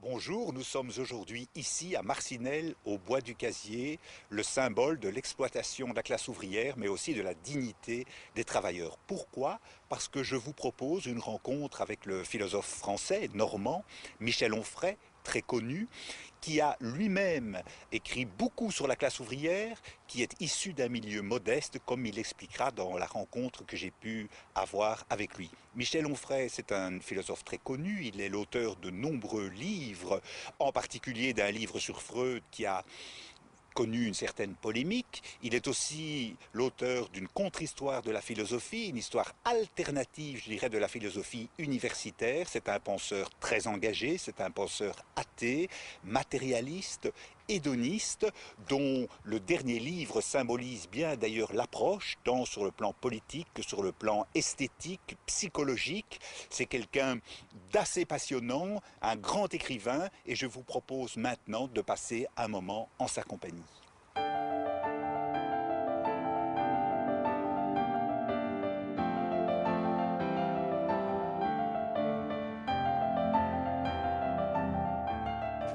Bonjour, nous sommes aujourd'hui ici à Marcinelle, au bois du Casier, le symbole de l'exploitation de la classe ouvrière, mais aussi de la dignité des travailleurs. Pourquoi? Parce que je vous propose une rencontre avec le philosophe français, normand, Michel Onfray, très connu, qui a lui-même écrit beaucoup sur la classe ouvrière, qui est issu d'un milieu modeste, comme il l'expliquera dans la rencontre que j'ai pu avoir avec lui. Michel Onfray, c'est un philosophe très connu, il est l'auteur de nombreux livres, en particulier d'un livre sur Freud qui a connu une certaine polémique. Il est aussi l'auteur d'une contre-histoire de la philosophie, une histoire alternative, je dirais, de la philosophie universitaire. C'est un penseur très engagé, c'est un penseur athée, matérialiste, hédoniste, dont le dernier livre symbolise bien d'ailleurs l'approche, tant sur le plan politique que sur le plan esthétique, psychologique. C'est quelqu'un d'assez passionnant, un grand écrivain, et je vous propose maintenant de passer un moment en sa compagnie.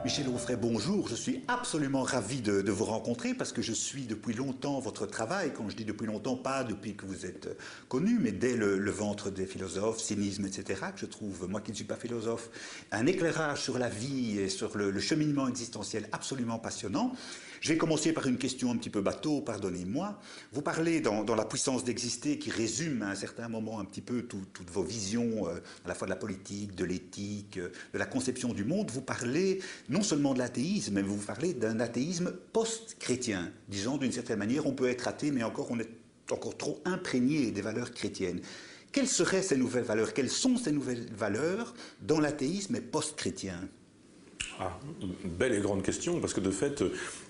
Michel Onfray, bonjour. Je suis absolument ravi de vous rencontrer parce que je suis depuis longtemps votre travail. Quand je dis depuis longtemps, pas depuis que vous êtes connu, mais dès le ventre des philosophes, cynisme, etc., que je trouve, moi qui ne suis pas philosophe, un éclairage sur la vie et sur le cheminement existentiel absolument passionnant. Je vais commencer par une question un petit peu bateau, pardonnez-moi. Vous parlez dans La puissance d'exister, qui résume à un certain moment un petit peu toutes vos visions, à la fois de la politique, de l'éthique, de la conception du monde. Vous parlez non seulement de l'athéisme, mais vous parlez d'un athéisme post-chrétien. Disons, d'une certaine manière, on peut être athée, mais encore on est encore trop imprégné des valeurs chrétiennes. Quelles seraient ces nouvelles valeurs? Quelles sont ces nouvelles valeurs dans l'athéisme post-chrétien? Ah, une belle et grande question, parce que de fait,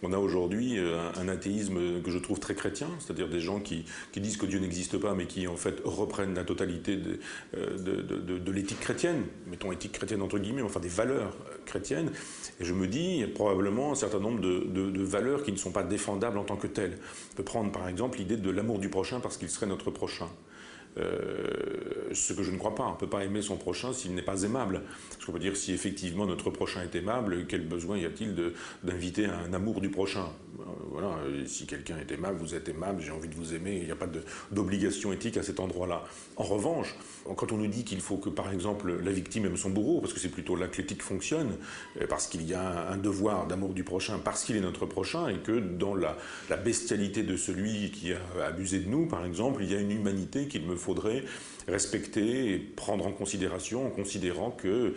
on a aujourd'hui un athéisme que je trouve très chrétien, c'est-à-dire des gens qui disent que Dieu n'existe pas, mais qui en fait reprennent la totalité de l'éthique chrétienne, mettons éthique chrétienne entre guillemets, enfin des valeurs chrétiennes, et je me dis, il y a probablement un certain nombre de valeurs qui ne sont pas défendables en tant que telles. On peut prendre par exemple l'idée de l'amour du prochain parce qu'il serait notre prochain. Ce que je ne crois pas. On ne peut pas aimer son prochain s'il n'est pas aimable. Parce qu'on peut dire si effectivement notre prochain est aimable, quel besoin y a-t-il d'inviter à un amour du prochain? Voilà, si quelqu'un est aimable, vous êtes aimable, j'ai envie de vous aimer, il n'y a pas d'obligation éthique à cet endroit-là. En revanche, quand on nous dit qu'il faut que par exemple la victime aime son bourreau, parce que c'est plutôt là que l'éthique fonctionne, parce qu'il y a un devoir d'amour du prochain, parce qu'il est notre prochain, et que dans la bestialité de celui qui a abusé de nous, par exemple, il y a une humanité qu'il me faudrait respecter et prendre en considération en considérant que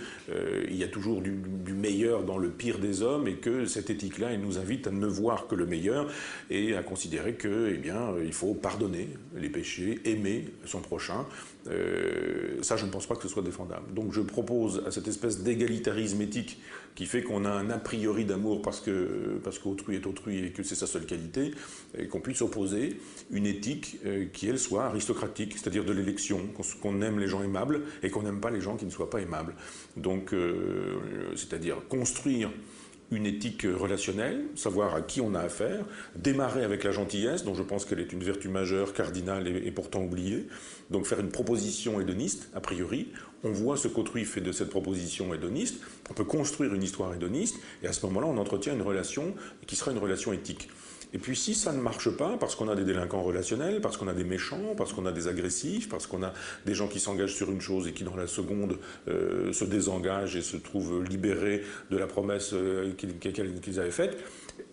il y a toujours du meilleur dans le pire des hommes et que cette éthique-là, elle nous invite à ne voir que le meilleur et à considérer que, eh bien, il faut pardonner les péchés, aimer son prochain. Ça, je ne pense pas que ce soit défendable. Donc je propose à cette espèce d'égalitarisme éthique qui fait qu'on a un a priori d'amour parce qu'autrui est autrui et que c'est sa seule qualité, et qu'on puisse opposer une éthique qui, elle, soit aristocratique, c'est-à-dire de l'élection, qu'on aime les gens aimables et qu'on n'aime pas les gens qui ne soient pas aimables. Donc, c'est-à-dire construire une éthique relationnelle, savoir à qui on a affaire, démarrer avec la gentillesse, dont je pense qu'elle est une vertu majeure, cardinale et pourtant oubliée, donc faire une proposition hédoniste, a priori, on voit ce qu'autrui fait de cette proposition hédoniste, on peut construire une histoire hédoniste, et à ce moment-là, on entretient une relation qui sera une relation éthique. Et puis si ça ne marche pas, parce qu'on a des délinquants relationnels, parce qu'on a des méchants, parce qu'on a des agressifs, parce qu'on a des gens qui s'engagent sur une chose et qui dans la seconde se désengagent et se trouvent libérés de la promesse qu'ils avaient faite,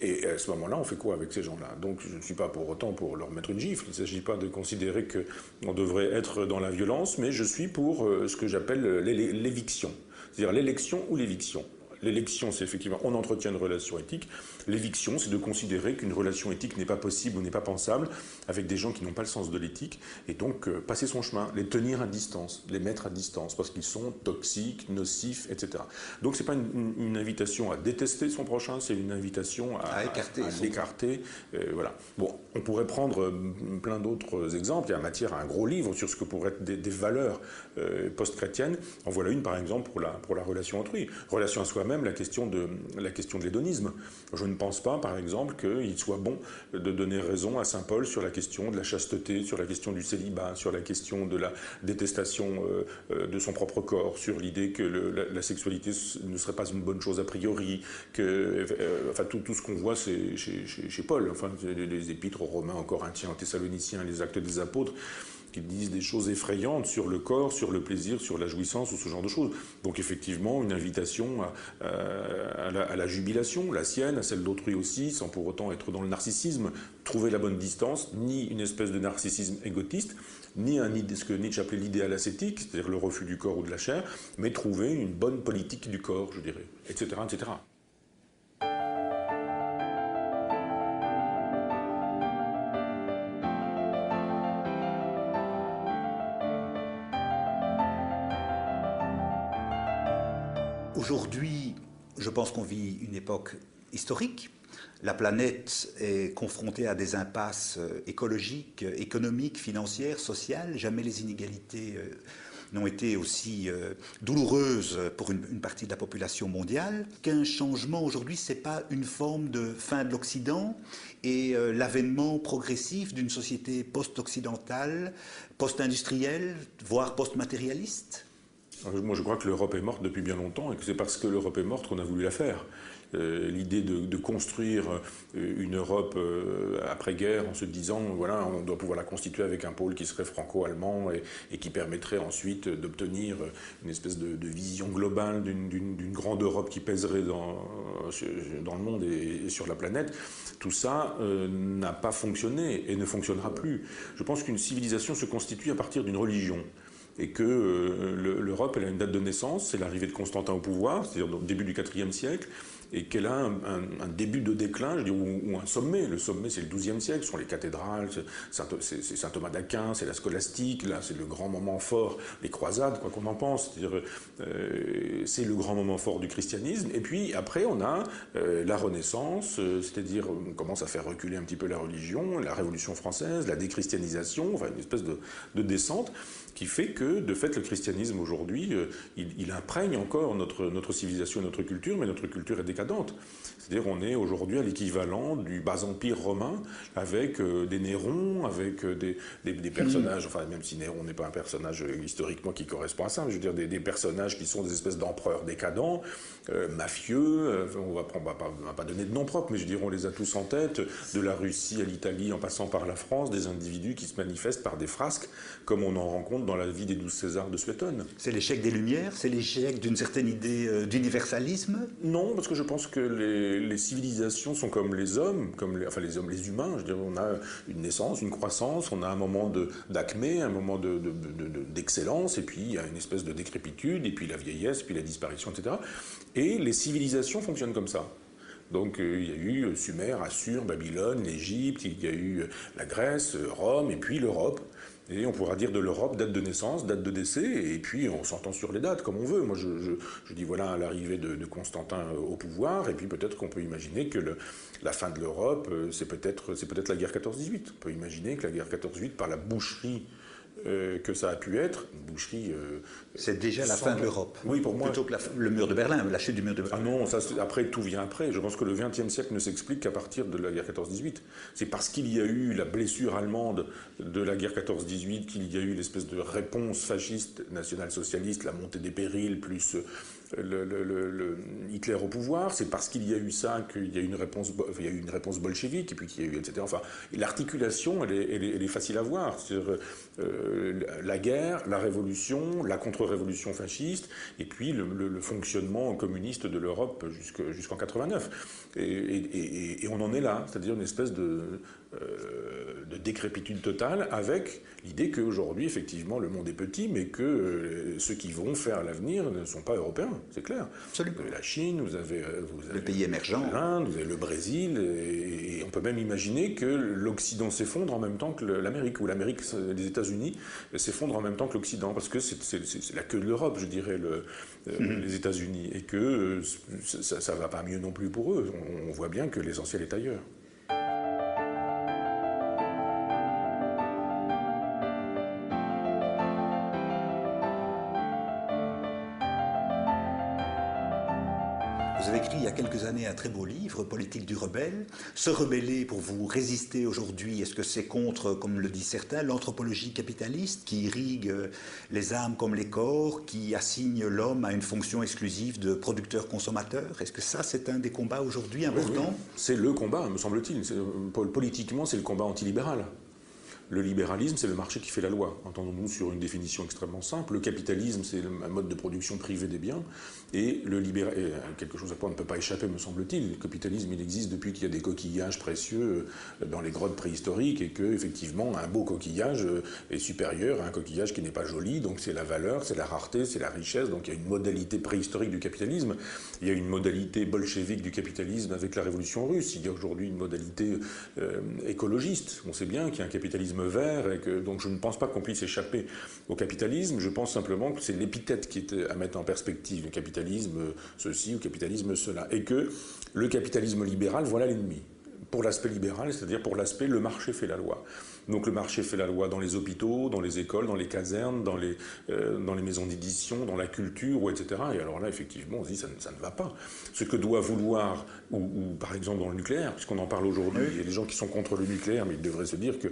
et à ce moment-là, on fait quoi avec ces gens-là? Donc je ne suis pas pour autant pour leur mettre une gifle, il ne s'agit pas de considérer qu'on devrait être dans la violence, mais je suis pour ce que j'appelle l'éviction, c'est-à-dire l'élection ou l'éviction. L'élection, c'est effectivement, on entretient une relation éthique. L'éviction, c'est de considérer qu'une relation éthique n'est pas possible ou n'est pas pensable avec des gens qui n'ont pas le sens de l'éthique, et donc passer son chemin, les tenir à distance, les mettre à distance, parce qu'ils sont toxiques, nocifs, etc. Donc c'est pas une invitation à détester son prochain, c'est une invitation à l'écarter. Voilà. Bon, on pourrait prendre plein d'autres exemples. Il y a matière à un gros livre sur ce que pourraient être des valeurs post-chrétiennes. En voilà une, par exemple, pour la relation autrui. Relation à soi même la question de l'hédonisme. Je ne pense pas, par exemple, qu'il soit bon de donner raison à saint Paul sur la question de la chasteté, sur la question du célibat, sur la question de la détestation de son propre corps, sur l'idée que la sexualité ne serait pas une bonne chose a priori, enfin tout ce qu'on voit c'est chez Paul, enfin les épîtres aux Romains, aux Corinthiens, aux Thessaloniciens, les actes des apôtres, qui disent des choses effrayantes sur le corps, sur le plaisir, sur la jouissance ou ce genre de choses. Donc effectivement, une invitation à la jubilation, la sienne, à celle d'autrui aussi, sans pour autant être dans le narcissisme, trouver la bonne distance, ni une espèce de narcissisme égotiste, ni ce que Nietzsche appelait l'idéal ascétique, c'est-à-dire le refus du corps ou de la chair, mais trouver une bonne politique du corps, je dirais, etc., etc. Aujourd'hui, je pense qu'on vit une époque historique. La planète est confrontée à des impasses écologiques, économiques, financières, sociales. Jamais les inégalités n'ont été aussi douloureuses pour une partie de la population mondiale. Qu'un changement aujourd'hui, ce n'est pas une forme de fin de l'Occident et l'avènement progressif d'une société post-occidentale, post-industrielle, voire post-matérialiste? Moi, je crois que l'Europe est morte depuis bien longtemps et que c'est parce que l'Europe est morte qu'on a voulu la faire. L'idée de construire une Europe après-guerre en se disant, voilà, on doit pouvoir la constituer avec un pôle qui serait franco-allemand et qui permettrait ensuite d'obtenir une espèce de vision globale d'une grande Europe qui pèserait dans le monde et sur la planète, tout ça n'a pas fonctionné et ne fonctionnera plus. Je pense qu'une civilisation se constitue à partir d'une religion. Et que l'Europe, elle a une date de naissance, c'est l'arrivée de Constantin au pouvoir, c'est-à-dire au début du IVe siècle, et qu'elle a un début de déclin, je dis, ou un sommet. Le sommet, c'est le XIIe siècle, ce sont les cathédrales, c'est saint Thomas d'Aquin, c'est la scolastique, là, c'est le grand moment fort, les croisades, quoi qu'on en pense, c'est-à-dire, c'est le grand moment fort du christianisme. Et puis après, on a la Renaissance, c'est-à-dire, on commence à faire reculer un petit peu la religion, la Révolution française, la déchristianisation, enfin une espèce de descente, qui fait que, de fait, le christianisme aujourd'hui, il imprègne encore notre civilisation et notre culture, mais notre culture est décadente. C'est-à-dire on est aujourd'hui à l'équivalent du bas-empire romain, avec des Nérons, avec des personnages, enfin même si Néron n'est pas un personnage historiquement qui correspond à ça, mais je veux dire des personnages qui sont des espèces d'empereurs décadents, mafieux, on va pas donner de nom propre, mais je veux dire on les a tous en tête, de la Russie à l'Italie en passant par la France, des individus qui se manifestent par des frasques, comme on en rencontre dans la vie des 12 Césars de Suétone. C'est l'échec des Lumières? C'est l'échec d'une certaine idée d'universalisme? Non, parce que je pense que les civilisations sont comme les hommes, enfin les hommes, les humains. Je dirais, on a une naissance, une croissance, on a un moment d'acmé, un moment d'excellence, et puis il y a une espèce de décrépitude, et puis la vieillesse, puis la disparition, etc. Et les civilisations fonctionnent comme ça. Donc il y a eu Sumer, Assur, Babylone, l'Égypte, il y a eu la Grèce, Rome, et puis l'Europe. Et on pourra dire de l'Europe, date de naissance, date de décès, et puis on s'entend sur les dates comme on veut. Moi je dis voilà l'arrivée de Constantin au pouvoir, et puis peut-être qu'on peut imaginer que la fin de l'Europe, c'est peut-être la guerre 14-18. On peut imaginer que la guerre 14-18, par la boucherie que ça a pu être, une boucherie... c'est déjà la fin de l'Europe. Oui, pour moi. Plutôt que le mur de Berlin, la chute du mur de Berlin. Ah non, ça, après, tout vient après. Je pense que le XXe siècle ne s'explique qu'à partir de la guerre 14-18. C'est parce qu'il y a eu la blessure allemande de la guerre 14-18 qu'il y a eu l'espèce de réponse fasciste, national-socialiste, la montée des périls, plus Hitler au pouvoir. C'est parce qu'il y a eu ça qu'il y a eu une réponse bolchevique, et puis qu'il y a eu, etc. Enfin, l'articulation, elle est facile à voir. C'est-à-dire, la guerre, la révolution, la contre-révolution fasciste, et puis le fonctionnement communiste de l'Europe jusqu'en 89. Et on en est là, c'est-à-dire une espèce de décrépitude totale, avec l'idée qu'aujourd'hui, effectivement, le monde est petit, mais que ceux qui vont faire l'avenir ne sont pas européens, c'est clair. Absolument. Vous avez la Chine, vous avez le pays émergent, l'Inde, vous avez le Brésil, et on peut même imaginer que l'Occident s'effondre en même temps que l'Amérique, ou l'Amérique, les États-Unis s'effondrent en même temps que l'Occident, parce que c'est la queue de l'Europe, je dirais, les États-Unis, et que ça ne va pas mieux non plus pour eux. On voit bien que l'essentiel est ailleurs. Vous avez écrit il y a quelques années un très beau livre, Politique du rebelle. Se rebeller pour vous résister aujourd'hui, est-ce que c'est contre, comme le disent certains, l'anthropologie capitaliste qui irrigue les âmes comme les corps, qui assigne l'homme à une fonction exclusive de producteur-consommateur? Est-ce que ça, c'est un des combats aujourd'hui importants? Oui. C'est le combat, me semble-t-il. Politiquement, c'est le combat antilibéral. Le libéralisme, c'est le marché qui fait la loi. Entendons-nous sur une définition extrêmement simple. Le capitalisme, c'est un mode de production privé des biens. Et le quelque chose à quoi on ne peut pas échapper, me semble-t-il. Le capitalisme, il existe depuis qu'il y a des coquillages précieux dans les grottes préhistoriques et que, effectivement, un beau coquillage est supérieur à un coquillage qui n'est pas joli. Donc c'est la valeur, c'est la rareté, c'est la richesse. Donc il y a une modalité préhistorique du capitalisme. Il y a une modalité bolchevique du capitalisme avec la révolution russe. Il y a aujourd'hui une modalité écologiste. On sait bien qu'il y a un capitalisme vert et que donc je ne pense pas qu'on puisse échapper au capitalisme. Je pense simplement que c'est l'épithète qui est à mettre en perspective. Le capitalisme ceci ou capitalisme cela. Et que le capitalisme libéral, voilà l'ennemi. Pour l'aspect libéral, c'est-à-dire pour l'aspect le marché fait la loi. Donc le marché fait la loi dans les hôpitaux, dans les écoles, dans les casernes, dans les maisons d'édition, dans la culture, etc. Et alors là, effectivement, on se dit ça ne va pas. Ce que doit vouloir, ou par exemple dans le nucléaire, puisqu'on en parle aujourd'hui, il y a des gens qui sont contre le nucléaire, mais ils devraient se dire que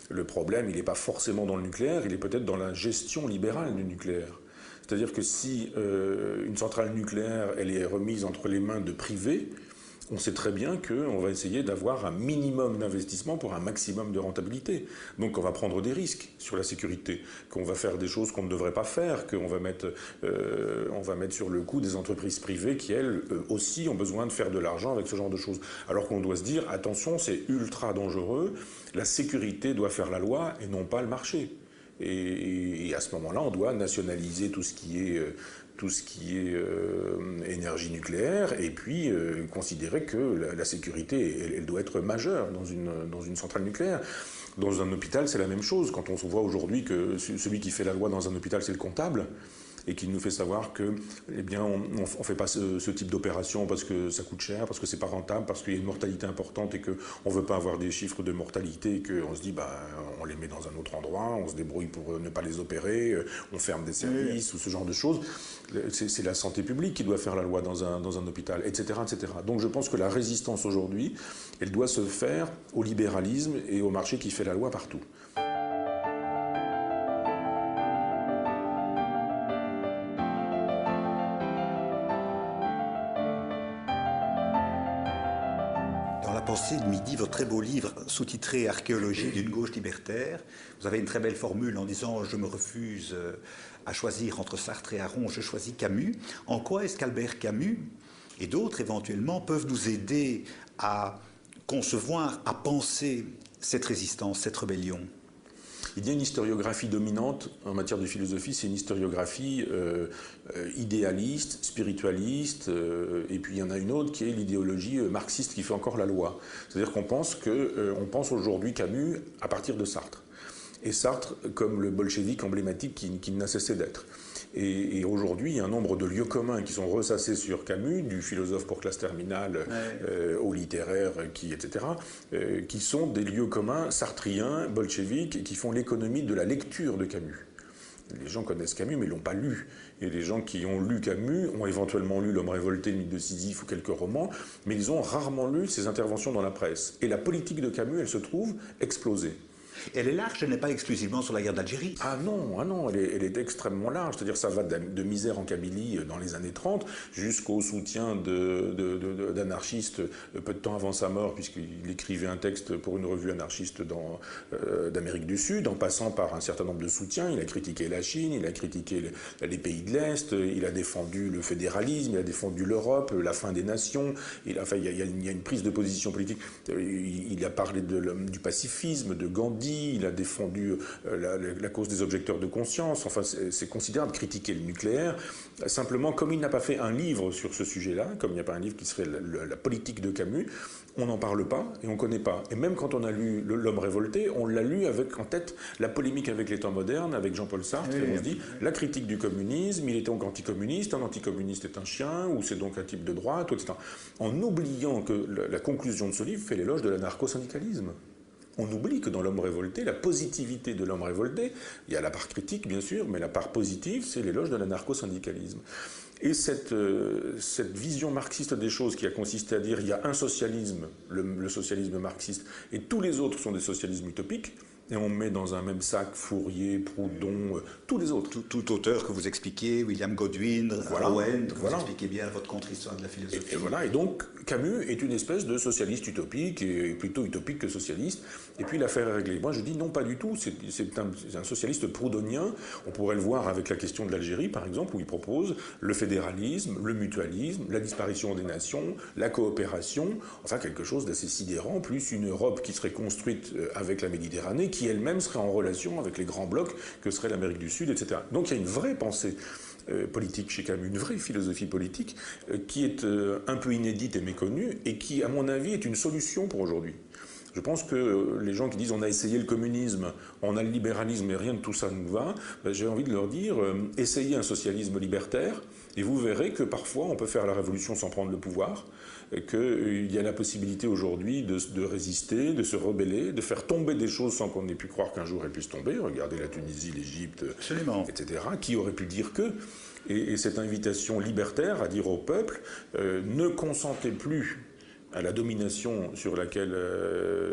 le problème, il n'est pas forcément dans le nucléaire, il est peut-être dans la gestion libérale du nucléaire. C'est-à-dire que si une centrale nucléaire, elle est remise entre les mains de privés, on sait très bien qu'on va essayer d'avoir un minimum d'investissement pour un maximum de rentabilité. Donc on va prendre des risques sur la sécurité, qu'on va faire des choses qu'on ne devrait pas faire, qu'on va mettre sur le coup des entreprises privées qui, elles aussi, ont besoin de faire de l'argent avec ce genre de choses. Alors qu'on doit se dire, attention, c'est ultra dangereux, la sécurité doit faire la loi et non pas le marché. Et à ce moment-là, on doit nationaliser tout ce qui est énergie nucléaire, et puis considérer que la sécurité, elle doit être majeure dans une centrale nucléaire. Dans un hôpital, c'est la même chose. Quand on se voit aujourd'hui que celui qui fait la loi dans un hôpital, c'est le comptable, et qui nous fait savoir que, eh bien, on ne fait pas ce type d'opération parce que ça coûte cher, parce que c'est pas rentable, parce qu'il y a une mortalité importante et qu'on ne veut pas avoir des chiffres de mortalité et qu'on se dit, bah, on les met dans un autre endroit, on se débrouille pour ne pas les opérer, on ferme des services ou ce genre de choses. C'est la santé publique qui doit faire la loi dans un hôpital, etc., etc. Donc je pense que la résistance aujourd'hui, elle doit se faire au libéralisme et au marché qui fait la loi partout. Dans La pensée de midi, votre très beau livre sous-titré Archéologie d'une gauche libertaire, vous avez une très belle formule en disant « Je me refuse à choisir entre Sartre et Aron, je choisis Camus ». En quoi est-ce qu'Albert Camus et d'autres éventuellement peuvent nous aider à concevoir, à penser cette résistance, cette rébellion? Il y a une historiographie dominante en matière de philosophie, c'est une historiographie idéaliste, spiritualiste, et puis il y en a une autre qui est l'idéologie marxiste qui fait encore la loi. C'est-à-dire qu'on pense aujourd'hui Camus à partir de Sartre. Et Sartre comme le bolchevique emblématique qui n'a cessé d'être. Et aujourd'hui, il y a un nombre de lieux communs qui sont ressassés sur Camus, du philosophe pour classe terminale au littéraire, etc., qui sont des lieux communs sartriens, bolcheviques, et qui font l'économie de la lecture de Camus. Les gens connaissent Camus, mais ils ne l'ont pas lu. Et les gens qui ont lu Camus ont éventuellement lu L'Homme révolté, le mythe de Sisyphe ou quelques romans, mais ils ont rarement lu ses interventions dans la presse. Et la politique de Camus, elle se trouve explosée. Elle est large, elle n'est pas exclusivement sur la guerre d'Algérie. Ah non, elle est extrêmement large. C'est-à-dire ça va de misère en Kabylie dans les années 30 jusqu'au soutien d'anarchistes peu de temps avant sa mort, puisqu'il écrivait un texte pour une revue anarchiste d'Amérique du Sud, en passant par un certain nombre de soutiens. Il a critiqué la Chine, il a critiqué les pays de l'Est, il a défendu le fédéralisme, il a défendu l'Europe, la fin des nations. Il y a une prise de position politique. Il a parlé du pacifisme, de Gandhi. Il a défendu la cause des objecteurs de conscience. Enfin, c'est considérable critiquer le nucléaire. Simplement, comme il n'a pas fait un livre sur ce sujet-là, comme il n'y a pas un livre qui serait la politique de Camus, on n'en parle pas et on ne connaît pas. Et même quand on a lu L'Homme révolté, on l'a lu avec en tête la polémique avec les temps modernes, avec Jean-Paul Sartre, et on se dit, la critique du communisme, il est donc anticommuniste, un anticommuniste est un chien, ou c'est donc un type de droite, etc. En oubliant que la conclusion de ce livre fait l'éloge de l'anarcho-syndicalisme. on oublie que dans l'homme révolté, la positivité de l'homme révolté, il y a la part critique bien sûr, mais la part positive, c'est l'éloge de l'anarcho-syndicalisme. Et cette vision marxiste des choses qui a consisté à dire il y a un socialisme, le socialisme marxiste, et tous les autres sont des socialismes utopiques, et on met dans un même sac Fourier, Proudhon, tous les autres. Tout auteur que vous expliquez, William Godwin, Voilà, Owen, vous voilà. expliquez bien votre contre-histoire de la philosophie. Et voilà, et donc Camus est une espèce de socialiste utopique, et plutôt utopique que socialiste, et puis l'affaire est réglée. Moi je dis non, pas du tout, c'est un socialiste proudhonien, on pourrait le voir avec la question de l'Algérie par exemple, où il propose le fédéralisme, le mutualisme, la disparition des nations, la coopération, enfin quelque chose d'assez sidérant, plus une Europe qui serait construite avec la Méditerranée, qui elle-même serait en relation avec les grands blocs que serait l'Amérique du Sud, etc. Donc il y a une vraie pensée politique chez Camus, une vraie philosophie politique qui est un peu inédite et méconnue et qui, à mon avis, est une solution pour aujourd'hui. Je pense que les gens qui disent on a essayé le communisme, on a le libéralisme et rien de tout ça nous va, ben, j'ai envie de leur dire essayez un socialisme libertaire et vous verrez que parfois on peut faire la révolution sans prendre le pouvoir, qu'il y a la possibilité aujourd'hui de résister, de se rebeller, de faire tomber des choses sans qu'on ait pu croire qu'un jour elles puissent tomber. Regardez la Tunisie, l'Égypte, etc. Qui aurait pu dire que et cette invitation libertaire à dire au peuple ne consentez plus à la domination sur laquelle,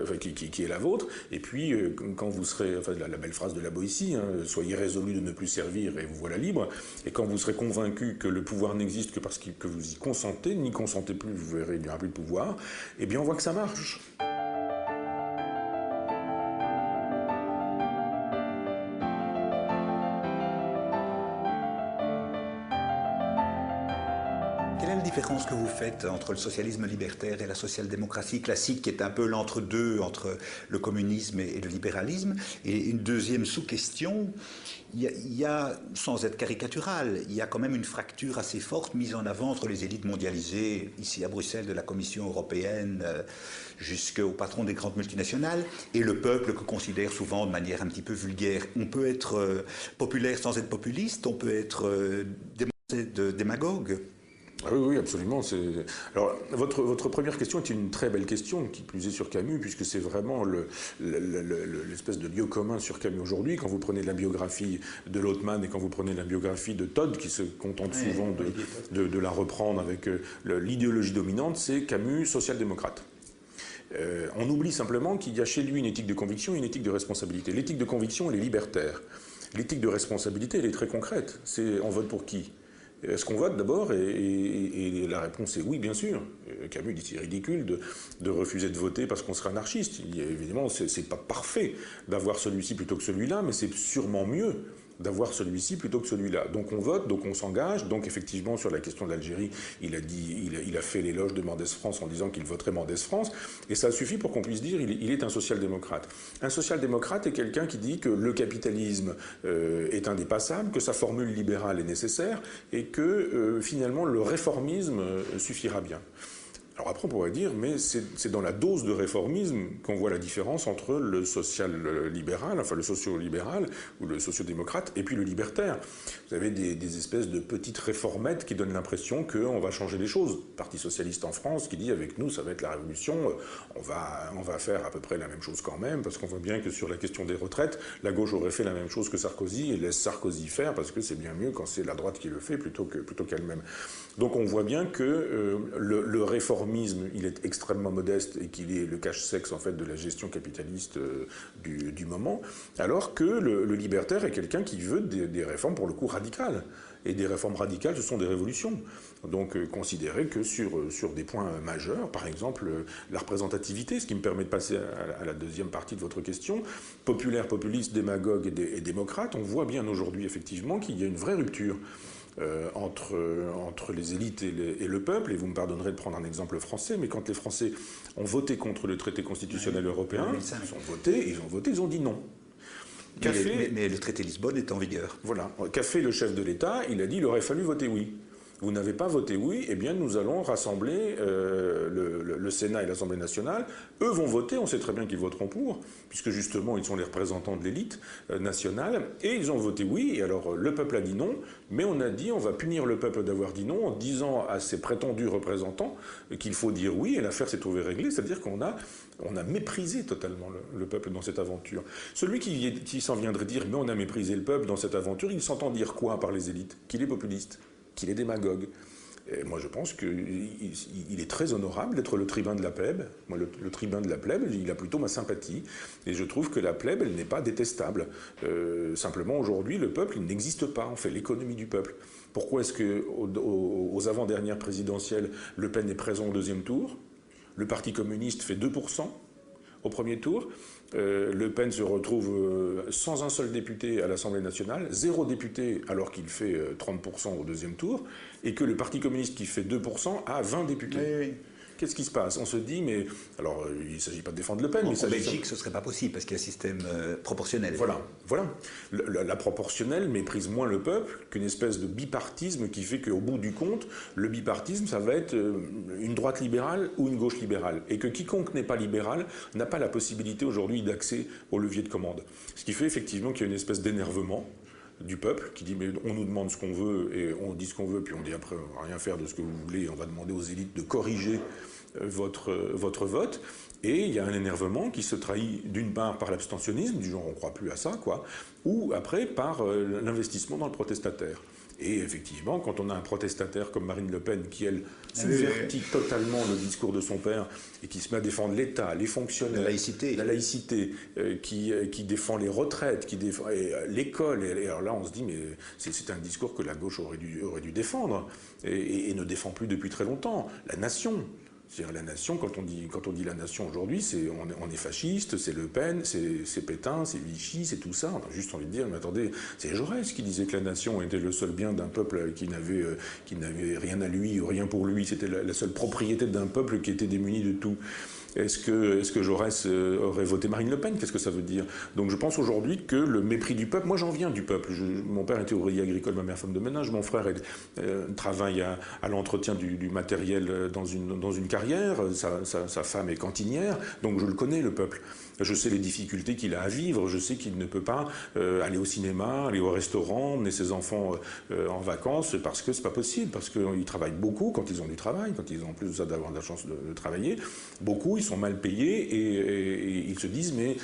enfin, qui est la vôtre, et puis quand vous serez, enfin la belle phrase de la Boétie, hein, soyez résolus de ne plus servir et vous voilà libre, et quand vous serez convaincu que le pouvoir n'existe que parce que vous y consentez, n'y consentez plus, vous verrez, il n'y aura plus de pouvoir, et bien on voit que ça marche. Quelle est la différence que vous faites entre le socialisme libertaire et la social-démocratie classique, qui est un peu l'entre-deux entre le communisme et le libéralisme? Et une deuxième sous-question, il y a, sans être caricatural, il y a quand même une fracture assez forte mise en avant entre les élites mondialisées, ici à Bruxelles, de la Commission européenne jusqu'au patron des grandes multinationales, et le peuple que considère souvent de manière un petit peu vulgaire. On peut être populaire sans être populiste, on peut être démagogue. Ah oui, oui, absolument. Alors, votre première question est une très belle question, qui plus est sur Camus, puisque c'est vraiment l'espèce de lieu commun sur Camus aujourd'hui. Quand vous prenez la biographie de Lautmann et quand vous prenez la biographie de Todd, qui se contente souvent de la reprendre avec l'idéologie dominante, c'est Camus social-démocrate. On oublie simplement qu'il y a chez lui une éthique de conviction et une éthique de responsabilité. L'éthique de conviction, elle est libertaire. L'éthique de responsabilité, elle est très concrète. C'est on vote pour qui ? Est-ce qu'on vote d'abord et la réponse est oui, bien sûr. Camus dit c'est ridicule de refuser de voter parce qu'on serait anarchiste. Évidemment, c'est pas parfait d'avoir celui-ci plutôt que celui-là, mais c'est sûrement mieux d'avoir celui-ci plutôt que celui-là. Donc on vote, donc on s'engage. Donc effectivement, sur la question de l'Algérie, il a fait l'éloge de Mendès France en disant qu'il voterait Mendès France. Et ça suffit pour qu'on puisse dire il est un social-démocrate. Un social-démocrate est quelqu'un qui dit que le capitalisme est indépassable, que sa formule libérale est nécessaire et que finalement le réformisme suffira bien. Alors après, on pourrait dire, mais c'est dans la dose de réformisme qu'on voit la différence entre le social-libéral, enfin le socio-libéral ou le socio-démocrate, et puis le libertaire. Vous avez des espèces de petites réformettes qui donnent l'impression qu'on va changer les choses. Le Parti socialiste en France qui dit, avec nous, ça va être la révolution, on va faire à peu près la même chose quand même, parce qu'on voit bien que sur la question des retraites, la gauche aurait fait la même chose que Sarkozy et laisse Sarkozy faire, parce que c'est bien mieux quand c'est la droite qui le fait plutôt qu'elle-même. Donc on voit bien que le réformisme, il est extrêmement modeste et qu'il est le cache-sexe en fait de la gestion capitaliste du moment, alors que le libertaire est quelqu'un qui veut des réformes pour le coup radicales. Et des réformes radicales, ce sont des révolutions. Donc considérer que sur des points majeurs, par exemple la représentativité, ce qui me permet de passer à la deuxième partie de votre question, populaire, populiste, démagogue et démocrate, on voit bien aujourd'hui effectivement qu'il y a une vraie rupture entre les élites et le peuple, et vous me pardonnerez de prendre un exemple français, mais quand les Français ont voté contre le traité constitutionnel européen, ils ont dit non. Mais le traité de Lisbonne est en vigueur. Voilà. Qu'a fait le chef de l'État? Il a dit qu'il aurait fallu voter oui. Vous n'avez pas voté oui, eh bien nous allons rassembler le Sénat et l'Assemblée nationale. Eux vont voter, on sait très bien qu'ils voteront pour, puisque justement ils sont les représentants de l'élite nationale, et ils ont voté oui, et alors le peuple a dit non, mais on a dit on va punir le peuple d'avoir dit non en disant à ses prétendus représentants qu'il faut dire oui, et l'affaire s'est trouvée réglée, c'est-à-dire qu'on a méprisé totalement le peuple dans cette aventure. Celui qui s'en viendrait dire mais on a méprisé le peuple dans cette aventure, il s'entend dire quoi par les élites? Qu'il est populiste, qu'il est démagogue. Et moi, je pense qu'il est très honorable d'être le tribun de la plèbe. Moi, le tribun de la plèbe, il a plutôt ma sympathie. Et je trouve que la plèbe, elle n'est pas détestable. Simplement, aujourd'hui, le peuple, il n'existe pas. On fait l'économie du peuple. Pourquoi est-ce qu'aux avant-dernières présidentielles, Le Pen est présent au deuxième tour? Le Parti communiste fait 2% au premier tour. Le Pen se retrouve sans un seul député à l'Assemblée nationale, 0 député alors qu'il fait 30% au deuxième tour, et que le Parti communiste qui fait 2% a 20 députés. Oui, oui. Qu'est-ce qui se passe? On se dit, mais... Alors, il ne s'agit pas de défendre Le Pen, mais en Belgique, ce ne serait pas possible, parce qu'il y a un système proportionnel. Voilà. La proportionnelle méprise moins le peuple qu'une espèce de bipartisme qui fait qu'au bout du compte, le bipartisme, ça va être une droite libérale ou une gauche libérale. Et que quiconque n'est pas libéral n'a pas la possibilité aujourd'hui d'accès au levier de commande. Ce qui fait effectivement qu'il y a une espèce d'énervement du peuple qui dit mais on nous demande ce qu'on veut et on dit ce qu'on veut puis on dit après on va rien faire de ce que vous voulez, on va demander aux élites de corriger votre vote, et il y a un énervement qui se trahit d'une part par l'abstentionnisme, du genre on ne croit plus à ça quoi, ou après par l'investissement dans le protestataire. Et effectivement, quand on a un protestataire comme Marine Le Pen qui, elle, subvertit totalement le discours de son père et qui se met à défendre l'État, les fonctionnaires, la laïcité qui défend les retraites, qui défend l'école. Et alors là, on se dit, mais c'est un discours que la gauche aurait dû défendre et ne défend plus depuis très longtemps. La nation. C'est-à-dire la nation, quand on dit la nation aujourd'hui, on est fasciste, c'est Le Pen, c'est Pétain, c'est Vichy, c'est tout ça. On a juste envie de dire, mais attendez, c'est Jaurès qui disait que la nation était le seul bien d'un peuple qui n'avait rien à lui ou rien pour lui. C'était la seule propriété d'un peuple qui était démuni de tout. Est-ce que Jaurès aurait voté Marine Le Pen? Qu'est-ce que ça veut dire? Donc je pense aujourd'hui que le mépris du peuple, moi j'en viens du peuple. Mon père était ouvrier agricole, ma mère femme de ménage, mon frère travaille à l'entretien du matériel dans une carrière, sa femme est cantinière, donc je le connais le peuple. Je sais les difficultés qu'il a à vivre, je sais qu'il ne peut pas aller au cinéma, aller au restaurant, emmener ses enfants en vacances, parce que c'est pas possible, parce qu'ils travaillent beaucoup quand ils ont du travail, quand ils ont en plus de ça d'avoir de la chance de travailler. Beaucoup, ils sont mal payés et ils se disent mais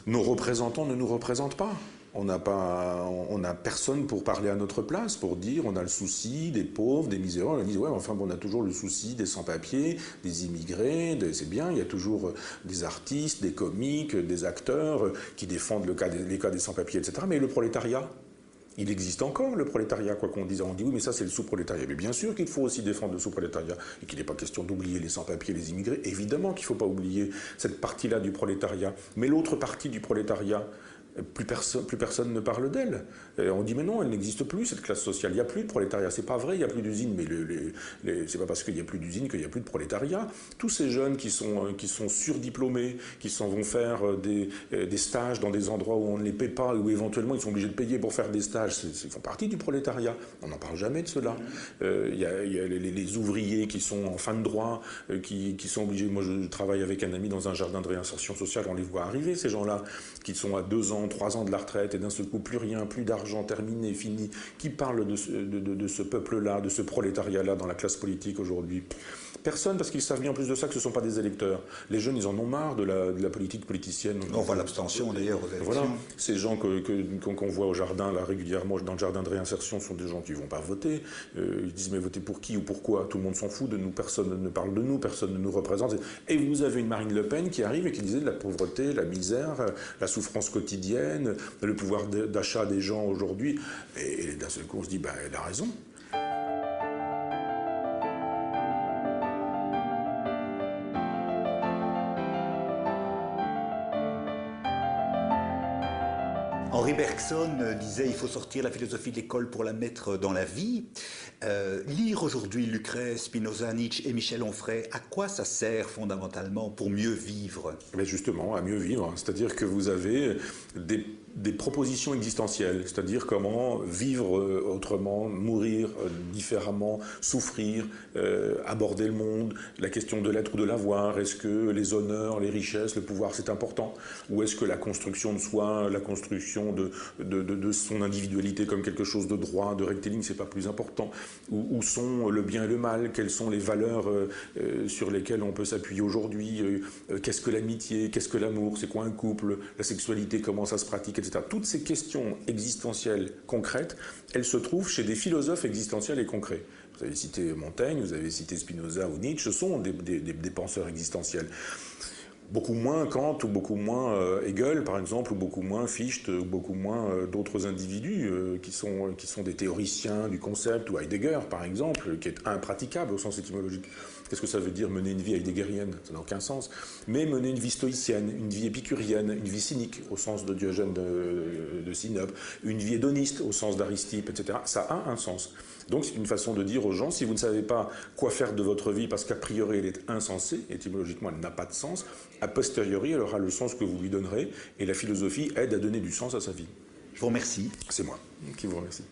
nos représentants ne nous représentent pas. On n'a personne pour parler à notre place, pour dire on a le souci des pauvres, des misérables. On dit ouais, enfin bon, on a toujours le souci des sans-papiers, des immigrés, c'est bien, il y a toujours des artistes, des comiques, des acteurs qui défendent les cas des sans-papiers, etc. Mais le prolétariat, il existe encore, le prolétariat, quoi qu'on dise. On dit oui, mais ça c'est le sous-prolétariat. Mais bien sûr qu'il faut aussi défendre le sous-prolétariat et qu'il n'est pas question d'oublier les sans-papiers, les immigrés. Évidemment qu'il ne faut pas oublier cette partie-là du prolétariat. Mais l'autre partie du prolétariat, plus personne ne parle d'elle. On dit mais non, elle n'existe plus, cette classe sociale. Il n'y a plus de prolétariat. C'est pas vrai, il n'y a plus d'usines. Mais c'est pas parce qu'il n'y a plus d'usines qu'il n'y a plus de prolétariat. Tous ces jeunes qui sont surdiplômés, qui s'en vont faire des stages dans des endroits où on ne les paie pas, où éventuellement ils sont obligés de payer pour faire des stages, ils font partie du prolétariat. On n'en parle jamais de cela. Il y a les ouvriers qui sont en fin de droit, qui sont obligés. Moi, je travaille avec un ami dans un jardin de réinsertion sociale. On les voit arriver, ces gens-là, qui sont à 2 ans, 3 ans de la retraite et d'un seul coup plus rien, plus d'argent, terminé, fini, qui parle de ce peuple-là, de ce prolétariat-là dans la classe politique aujourd'hui? Personne, parce qu'ils savent bien en plus de ça que ce ne sont pas des électeurs. Les jeunes, ils en ont marre de la politique politicienne. On voit l'abstention d'ailleurs aux élections. Voilà, ces gens qu'on voit au jardin, là, régulièrement, dans le jardin de réinsertion, sont des gens qui ne vont pas voter. Ils disent mais votez pour qui ou pourquoi? Tout le monde s'en fout de nous, personne ne parle de nous, personne ne nous représente. Et vous avez une Marine Le Pen qui arrive et qui disait de la pauvreté, la misère, la souffrance quotidienne, le pouvoir d'achat des gens aujourd'hui. Et d'un seul coup, on se dit bah, elle a raison. Henri Bergson disait il faut sortir la philosophie de l'école pour la mettre dans la vie. Lire aujourd'hui Lucrèce, Spinoza, Nietzsche et Michel Onfray, à quoi ça sert fondamentalement pour mieux vivre? Mais justement, à mieux vivre. C'est-à-dire que vous avez des propositions existentielles, c'est-à-dire comment vivre autrement, mourir différemment, souffrir, aborder le monde, la question de l'être ou de l'avoir, est-ce que les honneurs, les richesses, le pouvoir c'est important, ou est-ce que la construction de soi, la construction de son individualité comme quelque chose de droit, de rectiligne, c'est pas plus important, où sont le bien et le mal, quelles sont les valeurs sur lesquelles on peut s'appuyer aujourd'hui, qu'est-ce que l'amitié, qu'est-ce que l'amour, c'est quoi un couple, la sexualité, comment ça se pratique, etc. Toutes ces questions existentielles concrètes, elles se trouvent chez des philosophes existentiels et concrets. Vous avez cité Montaigne, vous avez cité Spinoza ou Nietzsche, ce sont des penseurs existentiels. Beaucoup moins Kant, ou beaucoup moins Hegel, par exemple, ou beaucoup moins Fichte, ou beaucoup moins d'autres individus qui sont des théoriciens du concept, ou Heidegger, par exemple, qui est impraticable au sens étymologique. Qu'est-ce que ça veut dire mener une vie heideggerienne? Ça n'a aucun sens. Mais mener une vie stoïcienne, une vie épicurienne, une vie cynique, au sens de Diogène de Sinope, une vie hédoniste, au sens d'Aristippe, etc., ça a un sens. Donc c'est une façon de dire aux gens, si vous ne savez pas quoi faire de votre vie, parce qu'a priori elle est insensée, étymologiquement elle n'a pas de sens, a posteriori elle aura le sens que vous lui donnerez, et la philosophie aide à donner du sens à sa vie. Je vous remercie. C'est moi qui vous remercie.